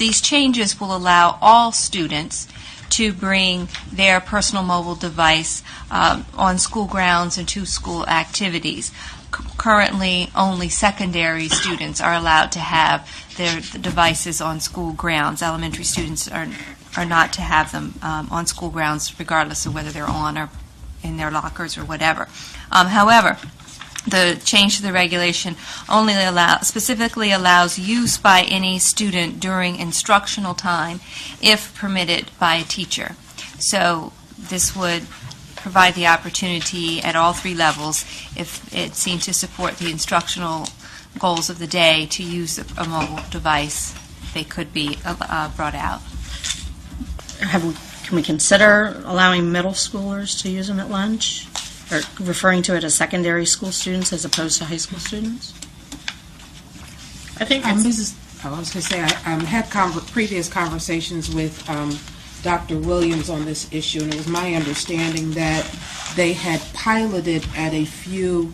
These changes will allow all students to bring their personal mobile device on school grounds and to school activities. Currently, only secondary students are allowed to have their devices on school grounds. Elementary students are not to have them on school grounds, regardless of whether they're on or in their lockers or whatever. However, the change to the regulation only specifically allows use by any student during instructional time if permitted by a teacher. So this would provide the opportunity at all three levels, if it seemed to support the instructional goals of the day, to use a mobile device. They could be brought out. Can we consider allowing middle schoolers to use them at lunch? Or referring to it as secondary school students as opposed to high school students? I think I was going to say, I had previous conversations with Dr. Williams on this issue, and it was my understanding that they had piloted at a few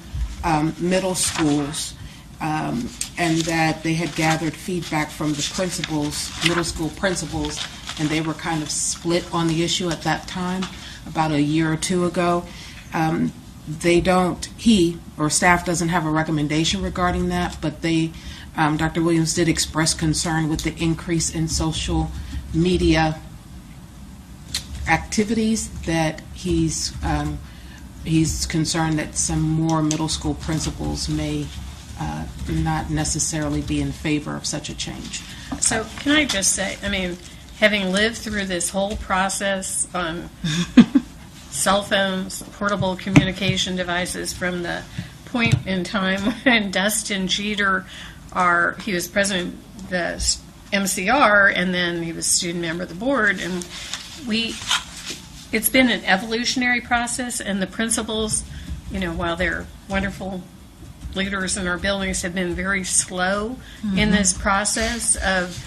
middle schools, and that they had gathered feedback from the principals, middle school principals, and they were kind of split on the issue at that time, about a year or two ago. He or staff doesn't have a recommendation regarding that, but Dr. Williams did express concern with the increase in social media activities, that he's concerned that some more middle school principals may not necessarily be in favor of such a change. So can I just say, having lived through this whole process on cell phones, portable communication devices, from the point in time when Dustin Jeter, he was president of the MCR, and then he was a student member of the board, and it's been an evolutionary process, and the principals, while they're wonderful leaders in our buildings, have been very slow in this process of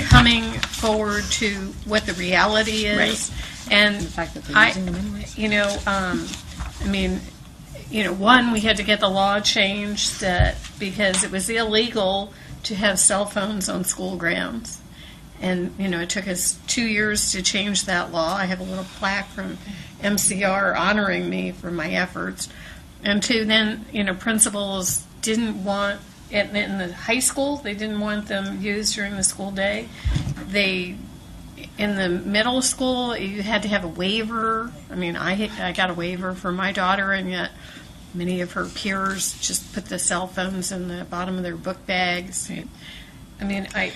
coming forward to what the reality is. Right. And the fact that they're using them anyways. one, we had to get the law changed because it was illegal to have cell phones on school grounds. And, it took us 2 years to change that law. I have a little plaque from MCR honoring me for my efforts. And two, then, principals didn't want, in the high school, they didn't want them used during the school day. In the middle school, you had to have a waiver. I got a waiver for my daughter, and yet many of her peers just put the cell phones in the bottom of their book bags. I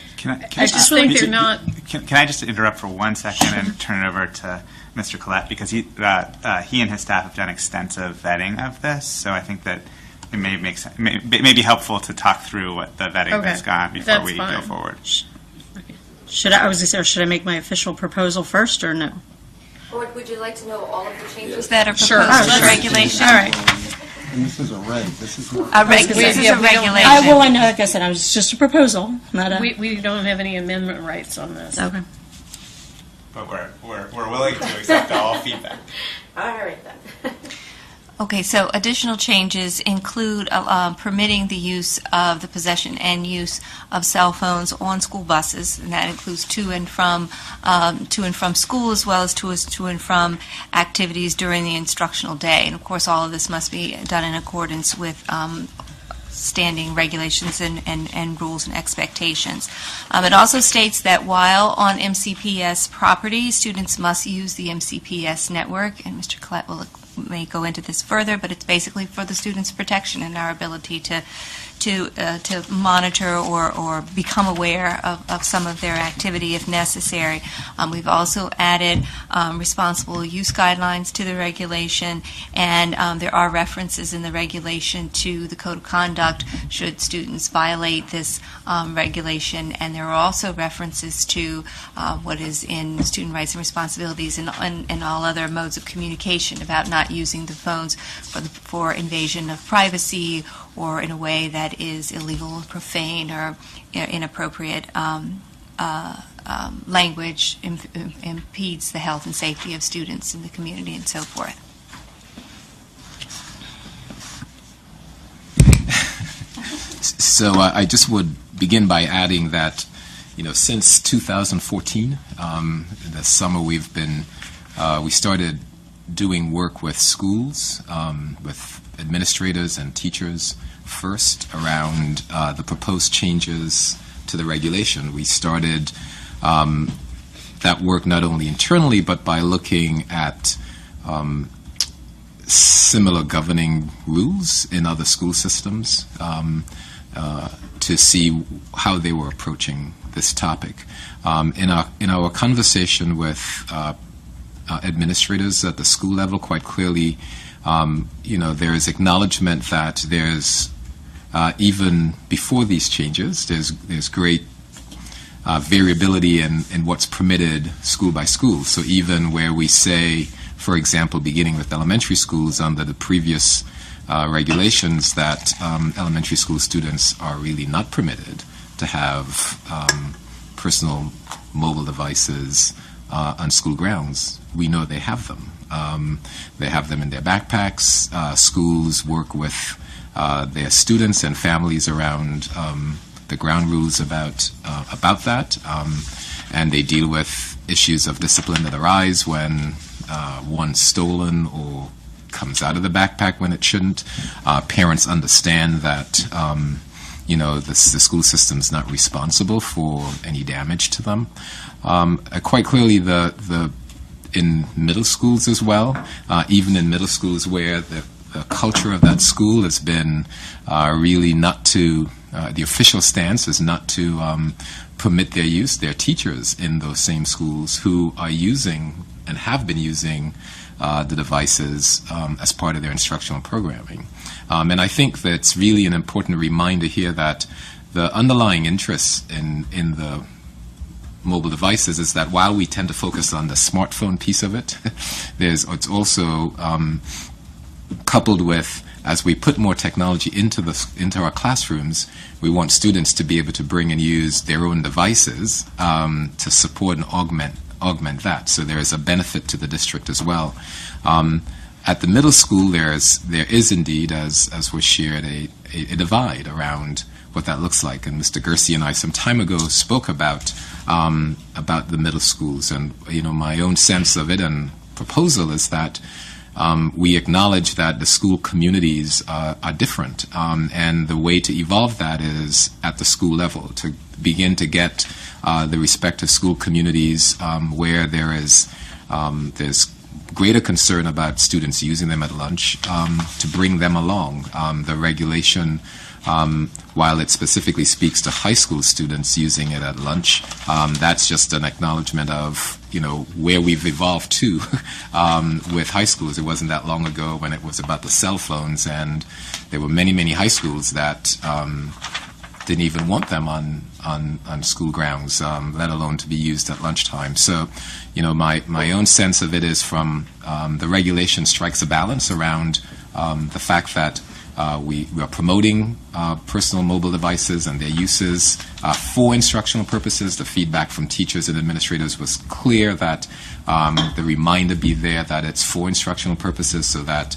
just think they're not. Can I just interrupt for 1 second and turn it over to Mr. Collette, because he and his staff have done extensive vetting of this, so I think that it may make sense. It may be helpful to talk through what the vetting has gone before we go forward. Should I make my official proposal first or no? Or would you like to know all of the changes that are proposed to the regulation? All right. And this is a reg. This is not. This is a regulation. I know, like I said, it's just a proposal, not a. We don't have any amendment rights on this. Okay. But we're willing to accept all feedback. All right, then. Okay, so additional changes include permitting the use of the possession and use of cell phones on school buses, and that includes to and from school, as well as to and from activities during the instructional day. And of course, all of this must be done in accordance with standing regulations and rules and expectations. It also states that while on MCPS property, students must use the MCPS network, and Mr. Collette may go into this further, but it's basically for the students' protection and our ability to monitor or become aware of some of their activity if necessary. We've also added responsible use guidelines to the regulation, and there are references in the regulation to the code of conduct should students violate this regulation, and there are also references to what is in student rights and responsibilities and all other modes of communication about not using the phones for invasion of privacy or in a way that is illegal or profane or inappropriate language impedes the health and safety of students in the community and so forth. So I just would begin by adding that since 2014, this summer we started doing work with schools, with administrators and teachers first around the proposed changes to the regulation. We started that work not only internally, but by looking at similar governing rules in other school systems to see how they were approaching this topic. In our conversation with administrators at the school level, quite clearly, there is acknowledgement that there's even before these changes, there's great variability in what's permitted school by school. So even where we say, for example, beginning with elementary schools under the previous regulations that elementary school students are really not permitted to have personal mobile devices on school grounds, we know they have them. They have them in their backpacks. Schools work with their students and families around the ground rules about that, and they deal with issues of discipline that arise when one's stolen or comes out of the backpack when it shouldn't. Parents understand that the school system's not responsible for any damage to them. Quite clearly, in middle schools as well, even in middle schools where the culture of that school has been really not to, the official stance is not to permit their use. There are teachers in those same schools who are using and have been using the devices as part of their instructional programming. And I think that's really an important reminder here that the underlying interest in the mobile devices is that while we tend to focus on the smartphone piece of it, it's also coupled with, as we put more technology into our classrooms, we want students to be able to bring and use their own devices to support and augment that. So there is a benefit to the district as well. At the middle school, there is indeed, as was shared, a divide around what that looks like. And Mr. Gersey and I some time ago spoke about the middle schools, and my own sense of it and proposal is that we acknowledge that the school communities are different, and the way to evolve that is at the school level, to begin to get the respective school communities where there's greater concern about students using them at lunch, to bring them along. The regulation, while it specifically speaks to high school students using it at lunch, that's just an acknowledgement of where we've evolved to with high schools. It wasn't that long ago when it was about the cell phones, and there were many high schools that didn't even want them on school grounds, let alone to be used at lunchtime. So, my own sense of it is from the regulation strikes a balance around the fact that we are promoting personal mobile devices and their uses for instructional purposes. The feedback from teachers and administrators was clear that the reminder be there that it's for instructional purposes, so that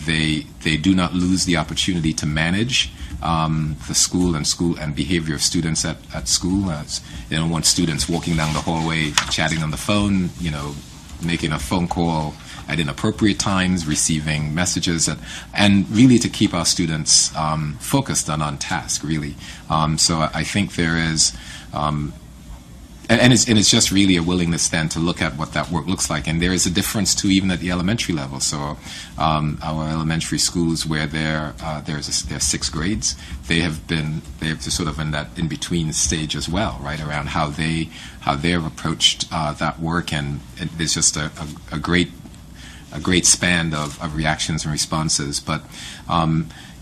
they do not lose the opportunity to manage the school and behavior of students at school. They don't want students walking down the hallway, chatting on the phone, making a phone call at inappropriate times, receiving messages, and really to keep our students focused and on task, really. So I think there is, and it's just really a willingness then to look at what that work looks like. And there is a difference too, even at the elementary level. So our elementary schools where there are 6 grades, they've sort of in that in between stage as well, right, around how they've approached that work, and there's just a great span of reactions and responses. But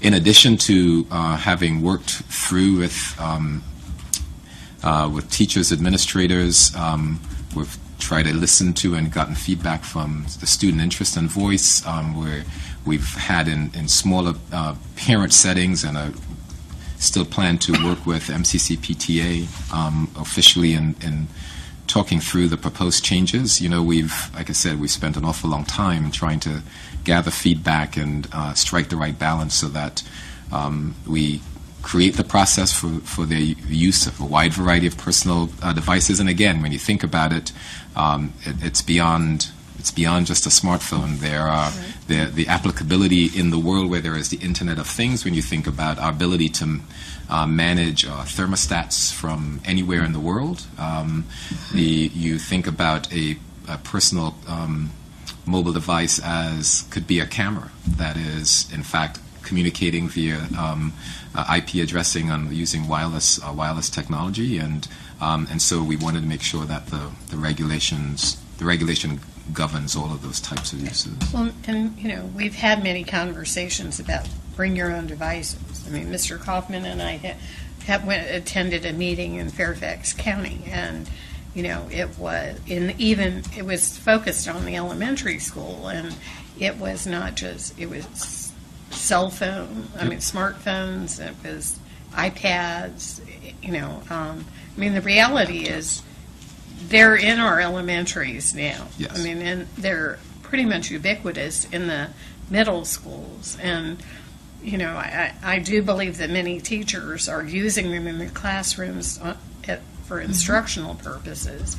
in addition to having worked through with teachers, administrators, we've tried to listen to and gotten feedback from the student interest and voice, where we've had in smaller parent settings, and still plan to work with MCC PTA officially in talking through the proposed changes. Like I said, we've spent an awful long time trying to gather feedback and strike the right balance so that we create the process for the use of a wide variety of personal devices. And again, when you think about it, it's beyond just a smartphone. There are the applicability in the world where there is the Internet of Things. When you think about our ability to manage thermostats from anywhere in the world, you think about a personal mobile device as could be a camera that is in fact communicating via IP addressing using wireless technology, and so we wanted to make sure that the regulation governs all of those types of uses. Well, and, we've had many conversations about bring your own devices. I mean, Mr. Kaufman and I attended a meeting in Fairfax County, and, it was focused on the elementary school, and it was not just, it was cell phone, smartphones, it was iPads, the reality is, they're in our elementaries now. Yes. And they're pretty much ubiquitous in the middle schools. And, I do believe that many teachers are using them in their classrooms for instructional purposes.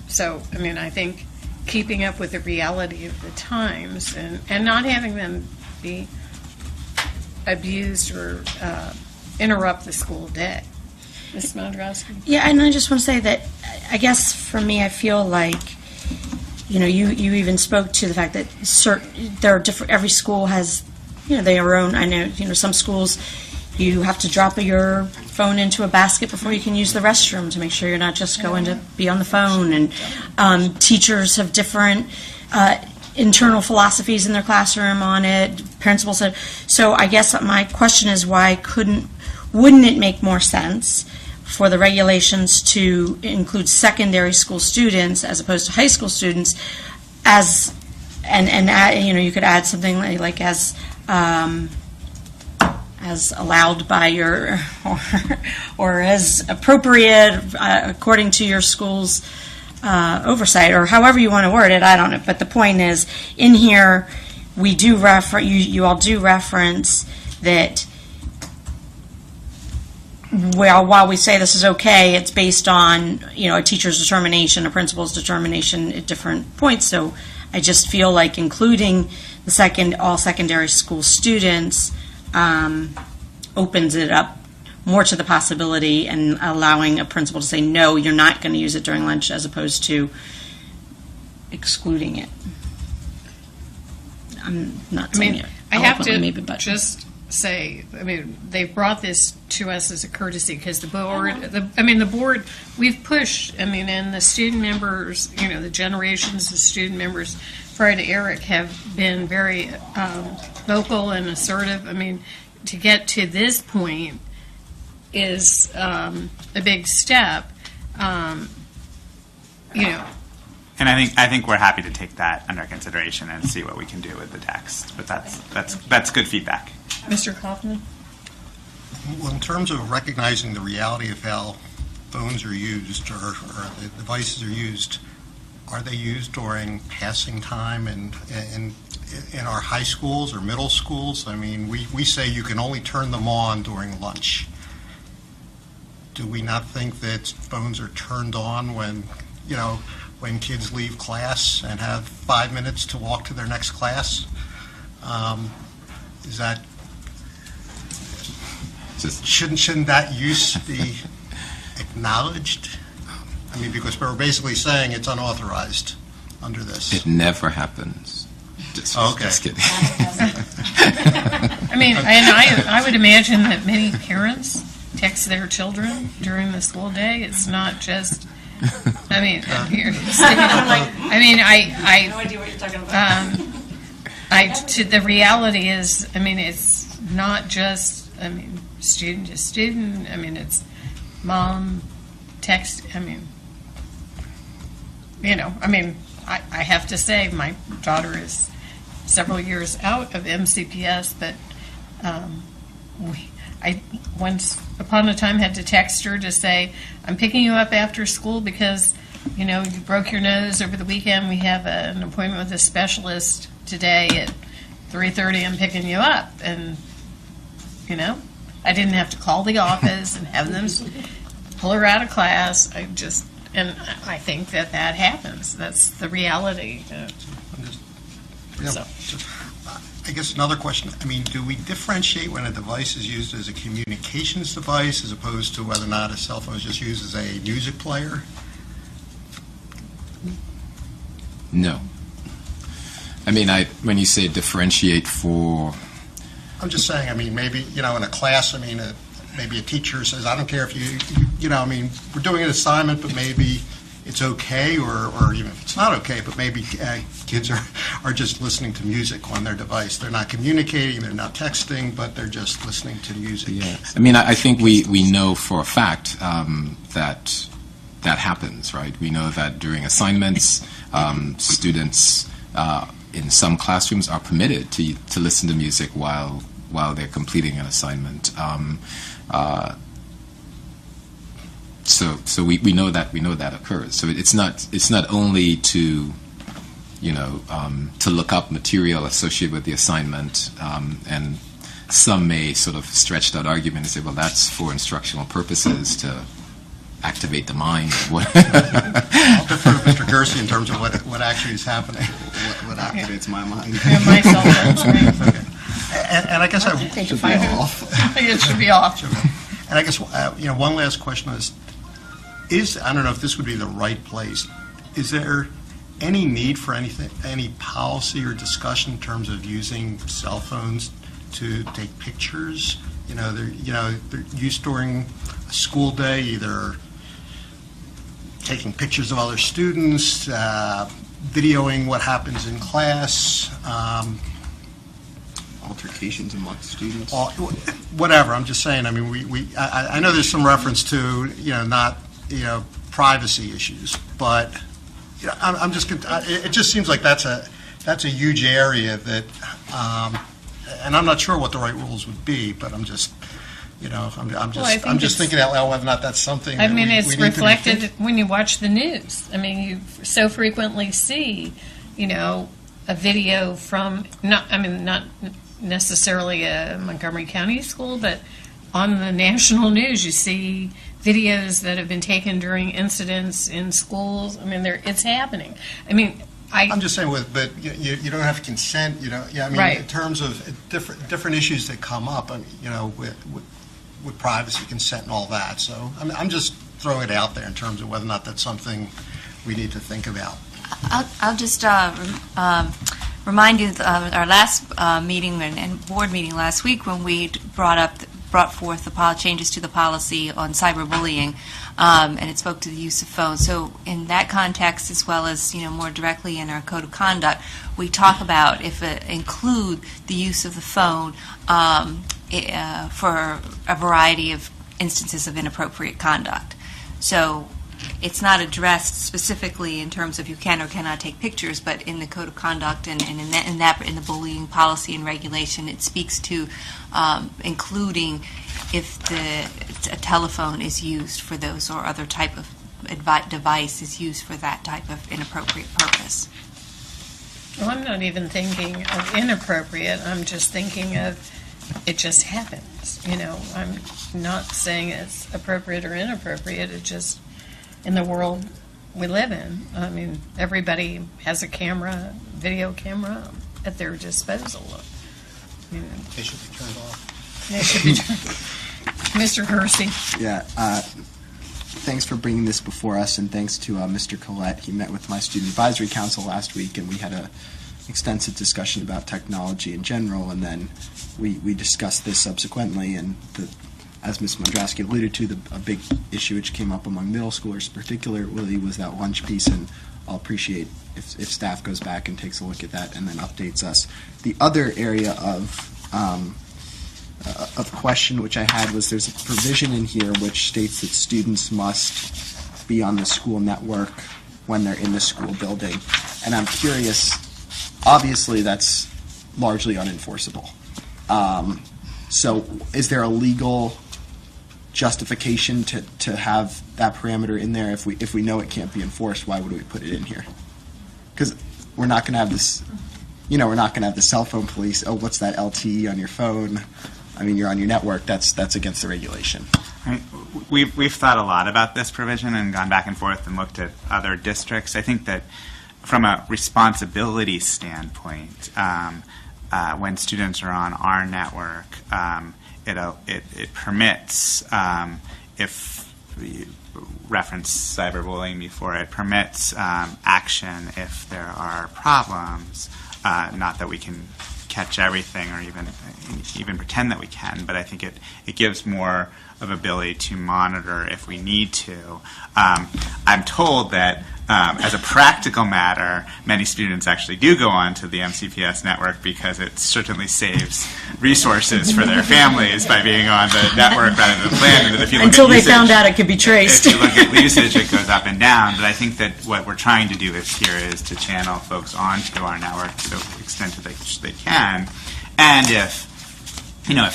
So, I think keeping up with the reality of the times and not having them be abused or interrupt the school day. Ms. Mondrowski? Yeah, and I just want to say that I guess for me, I feel like, you even spoke to the fact that there are different, every school has, their own, I know, some schools you have to drop your phone into a basket before you can use the restroom to make sure you're not just going to be on the phone, and teachers have different internal philosophies in their classroom on it, principals have, so I guess my question is why wouldn't it make more sense for the regulations to include secondary school students as opposed to high school students, you could add something like as allowed by your or as appropriate according to your school's oversight, or however you want to word it. I don't know, but the point is, in here we do you all do reference that. Well, while we say this is okay, it's based on, a teacher's determination, a principal's determination at different points. So I just feel like including all secondary school students opens it up more to the possibility and allowing a principal to say, no, you're not going to use it during lunch, as opposed to excluding it. I'm not saying it. I have to maybe, but just say, they brought this to us as a courtesy because the board, we've pushed, and the student members, the generations of student members prior to Eric have been very vocal and assertive. To get to this point is a big step, And I think we're happy to take that under consideration and see what we can do with the text. But that's good feedback. Mr. Kaufman? Well, in terms of recognizing the reality of how phones are used or the devices are used during passing time and in our high schools or middle schools? We say you can only turn them on during lunch. Do we not think that phones are turned on when kids leave class and have 5 minutes to walk to their next class? Shouldn't that use be acknowledged? Because we're basically saying it's unauthorized under this. It never happens. Just kidding. I would imagine that many parents text their children during the school day. It's not just. Here. no idea what you're talking about. The reality is, it's not just. Student to student. It's mom text. I have to say my daughter is several years out of MCPS, but I once upon a time had to text her to say, I'm picking you up after school because, you broke your nose over the weekend. We have an appointment with a specialist today at 3:30. I'm picking you up. And, I didn't have to call the office and have them pull her out of class. And I think that happens. That's the reality. So. I guess another question, I mean, do we differentiate when a device is used as a communications device as opposed to whether or not a cell phone is just used as a music player? No. I mean, when you say differentiate for... I'm just saying, I mean, maybe, in a class, I mean, maybe a teacher says, I don't care if I mean, we're doing an assignment, but maybe it's okay, or even if it's not okay, but maybe kids are just listening to music on their device. They're not communicating, they're not texting, but they're just listening to music. Yeah. I mean, I think we know for a fact that happens, right? We know that during assignments, students in some classrooms are permitted to listen to music while they're completing an assignment. So we know that occurs. So it's not only to to look up material associated with the assignment, and some may sort of stretch that argument and say, well, that's for instructional purposes to activate the mind. I'll defer to Mr. Gersey in terms of what actually is happening. What activates my mind? Yeah, my cell phone's ringing. Okay. And I guess I Should be off. It should be off. And I guess one last question is I don't know if this would be the right place. Is there any need for any policy or discussion in terms of using cell phones to take pictures? They're used during a school day, either taking pictures of other students, videoing what happens in class. Altercations amongst students. Whatever. I'm just saying. I mean, I know there's some reference to not privacy issues, but I'm just. It just seems like that's a huge area that, and I'm not sure what the right rules would be, but I'm just. I'm just thinking out loud whether or not that's something. I mean, we it's need to be reflected thinking. when you watch the news. I mean, you so frequently see, a video from not necessarily a Montgomery County school, but on the national news, you see videos that have been taken during incidents in schools. I mean, it's happening. I mean, I'm just saying, but you don't have to consent. Yeah. I mean, Right. in terms of different issues that come up, with privacy, consent, and all that. So I'm just throwing it out there in terms of whether or not that's something we need to think about. I'll just remind you of our last meeting and board meeting last week when we brought forth the changes to the policy on cyberbullying, and it spoke to the use of phones. So in that context, as well as more directly in our code of conduct, we talk about if it include the use of the phone for a variety of instances of inappropriate conduct. So it's not addressed specifically in terms of you can or cannot take pictures, but in the code of conduct and in the bullying policy and regulation, it speaks to including if a telephone is used for those or other type of device is used for that type of inappropriate purpose. Well, I'm not even thinking of inappropriate. I'm just thinking of it just happens. I'm not saying it's appropriate or inappropriate. It just, in the world we live in, I mean, everybody has a video camera at their disposal. They should be turned off. They should be Mr. Hersey. Yeah. Thanks for bringing this before us, and thanks to Mr. Collette. He met with my Student Advisory Council last week, and we had an extensive discussion about technology in general, and then we discussed this subsequently, and as Ms. Mondrasky alluded to, a big issue which came up among middle schoolers particularly was that lunch piece, and I'll appreciate if staff goes back and takes a look at that and then updates us. The other area of question which I had was there's a provision in here which states that students must be on the school network when they're in the school building, and I'm curious, obviously that's largely unenforceable. So is there a legal justification to have that parameter in there? If we know it can't be enforced, why would we put it in here? Because we're not going to have this, we're not going to have the cell phone police. Oh, what's that LTE on your phone? I mean, you're on your network, that's against the regulation. We've thought a lot about this provision and gone back and forth and looked at other districts. I think that from a responsibility standpoint, when students are on our network, it permits, if we reference cyberbullying before, it permits action if there are problems. Not that we can catch everything or even pretend that we can, but I think it gives more of ability to monitor if we need to. I'm told that as a practical matter, many students actually do go on to the MCPS network because it certainly saves resources for their families by being on the network rather than planned. If you look Until at they usage, found out it could be traced. If you look at usage, it goes up and down. But I think that what we're trying to do here is to channel folks onto our network to the extent that they can. And if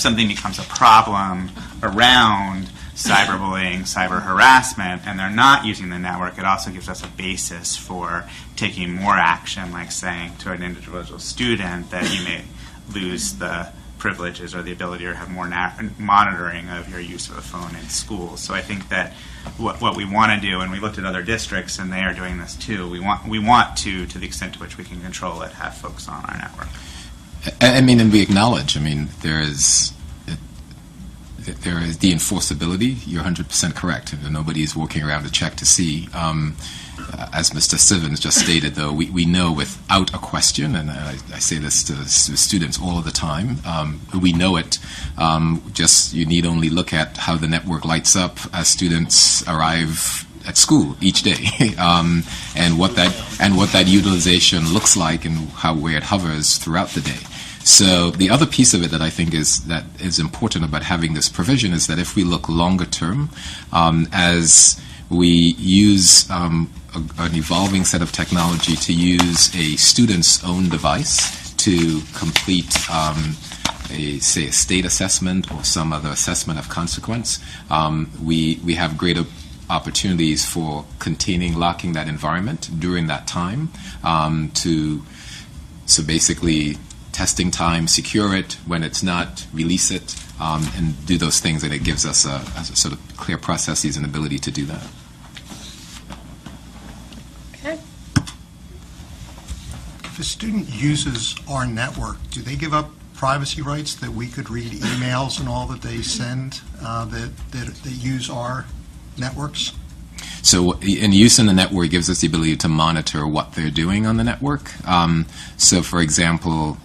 something becomes a problem around cyberbullying, cyber harassment, and they're not using the network, it also gives us a basis for taking more action, like saying to an individual student that you may lose the privileges or the ability or have more monitoring of your use of the phone in school. So I think that what we want to do, and we looked at other districts and they are doing this too, we want to the extent to which we can control it, have folks on our network. I mean, and we acknowledge, there is the enforceability. You're 100% correct. Nobody is walking around to check to see. As Mr. Sivens just stated, though, we know without a question, and I say this to students all of the time, we know it. Just you need only look at how the network lights up as students arrive at school each day, and what that utilization looks like and where it hovers throughout the day. So the other piece of it that I think is important about having this provision is that if we look longer term, as we use an evolving set of technology to use a student's own device to complete a state assessment or some other assessment of consequence, we have greater opportunities for locking that environment during that time so basically testing time, secure it. When it's not, release it, and do those things, and it gives us a sort of clear processes and ability to do that. Okay. If a student uses our network, do they give up privacy rights that we could read emails and all that they send that use our networks? So in use in the network gives us the ability to monitor what they're doing on the network. So for example,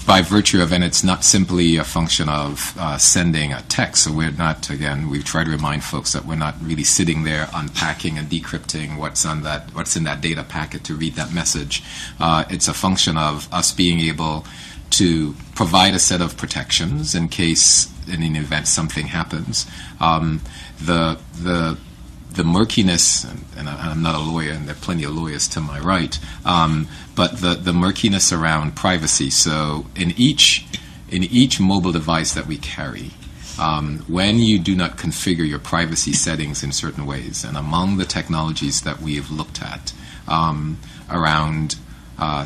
by virtue of, and it's not simply a function of sending a text, so we're not, again, we try to remind folks that we're not really sitting there unpacking and decrypting what's in that data packet to read that message. It's a function of us being able to provide a set of protections in case, in an event, something happens. The murkiness, and I'm not a lawyer, and there are plenty of lawyers to my right, but the murkiness around privacy. So in each mobile device that we carry, when you do not configure your privacy settings in certain ways, and among the technologies that we have looked at around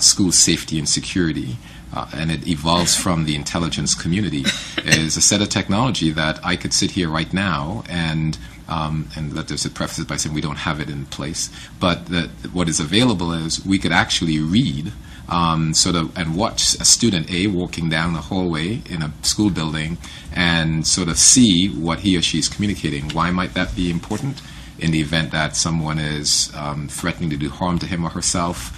school safety and security, and it evolves from the intelligence community, is a set of technology that I could sit here right now and let us preface it by saying we don't have it in place, but what is available is we could actually read and watch a student A walking down the hallway in a school building and sort of see what he or she is communicating. Why might that be important? In the event that someone is threatening to do harm to him or herself,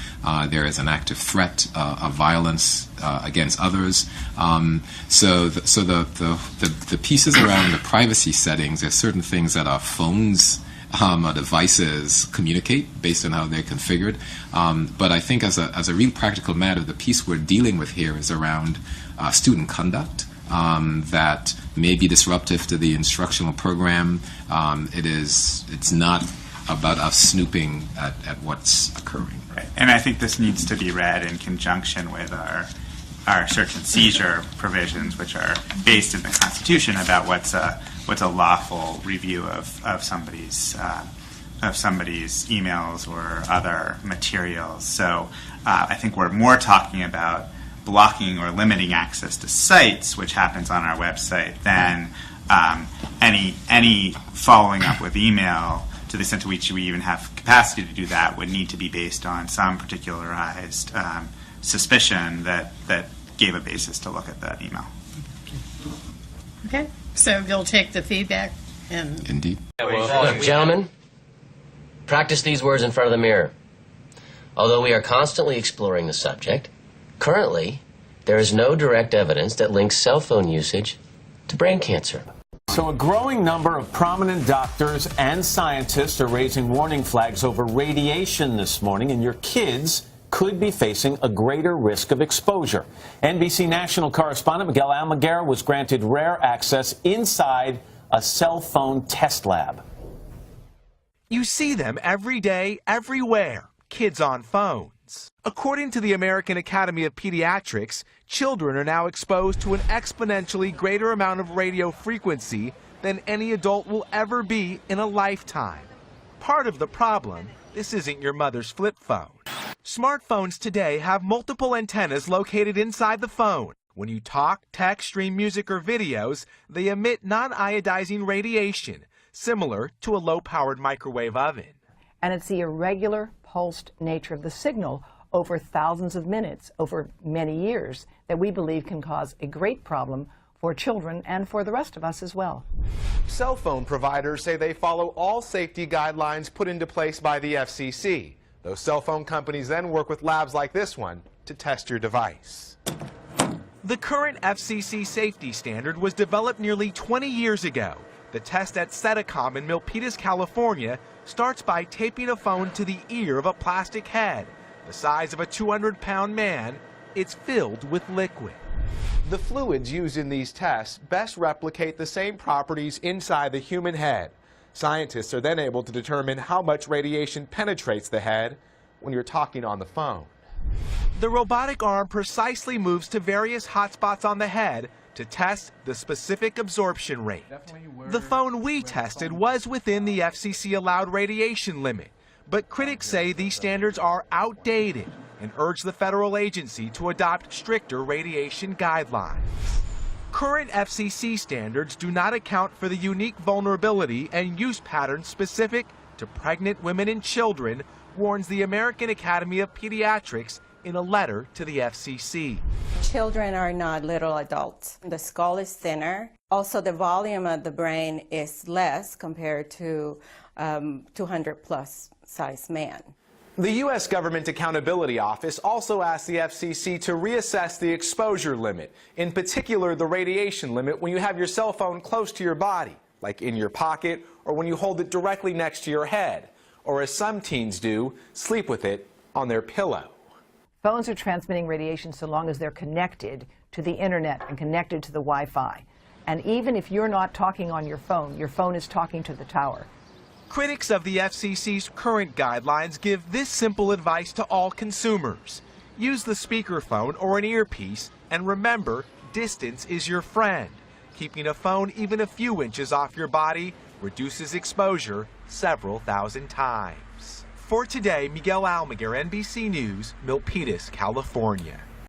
there is an active threat of violence against others. So the pieces around the privacy settings, there's certain things that our phones or devices communicate based on how they're configured. But I think as a real practical matter, the piece we're dealing with here is around student conduct. That may be disruptive to the instructional program. It's not about us snooping at what's occurring. Right. And I think this needs to be read in conjunction with our search and seizure provisions, which are based in the Constitution about what's a lawful review of somebody's emails or other materials. So I think we're more talking about blocking or limiting access to sites, which happens on our website, then any following up with email, to the extent to which we even have capacity to do that, would need to be based on some particularized suspicion that gave a basis to look at that email. Okay, so you'll take the feedback and... Indeed. Look, gentlemen, practice these words in front of the mirror. Although we are constantly exploring the subject, currently there is no direct evidence that links cell phone usage to brain cancer. So a growing number of prominent doctors and scientists are raising warning flags over radiation this morning, and your kids could be facing a greater risk of exposure. NBC national correspondent Miguel Almaguer was granted rare access inside a cell phone test lab. You see them every day, everywhere. Kids on phones. According to the American Academy of Pediatrics, children are now exposed to an exponentially greater amount of radio frequency than any adult will ever be in a lifetime. Part of the problem, this isn't your mother's flip phone. Smartphones today have multiple antennas located inside the phone. When you talk, text, stream music, or videos, they emit non-iodizing radiation, similar to a low-powered microwave oven. And it's the irregular, pulsed nature of the signal over thousands of minutes, over many years, that we believe can cause a great problem for children and for the rest of us as well. Cell phone providers say they follow all safety guidelines put into place by the FCC. Those cell phone companies then work with labs like this one to test your device. The current FCC safety standard was developed nearly 20 years ago. The test at Sedacom in Milpitas, California, starts by taping a phone to the ear of a plastic head. The size of a 200-pound man, it's filled with liquid. The fluids used in these tests best replicate the same properties inside the human head. Scientists are then able to determine how much radiation penetrates the head when you're talking on the phone. The robotic arm precisely moves to various hotspots on the head to test the specific absorption rate. The phone we tested was within the FCC allowed radiation limit, but critics say these standards are outdated and urge the federal agency to adopt stricter radiation guidelines. Current FCC standards do not account for the unique vulnerability and use patterns specific to pregnant women and children, warns the American Academy of Pediatrics in a letter to the FCC. Children are not little adults. The skull is thinner. Also, the volume of the brain is less compared to 200-plus size man. The U.S. Government Accountability Office also asked the FCC to reassess the exposure limit, in particular the radiation limit when you have your cell phone close to your body, like in your pocket or when you hold it directly next to your head, or as some teens do, sleep with it on their pillow. Phones are transmitting radiation so long as they're connected to the internet and connected to the Wi-Fi. And even if you're not talking on your phone is talking to the tower. Critics of the FCC's current guidelines give this simple advice to all consumers. Use the speakerphone or an earpiece, and remember, distance is your friend. Keeping a phone even a few inches off your body reduces exposure several thousand times. For today, Miguel Almaguer, NBC News, Milpitas, California.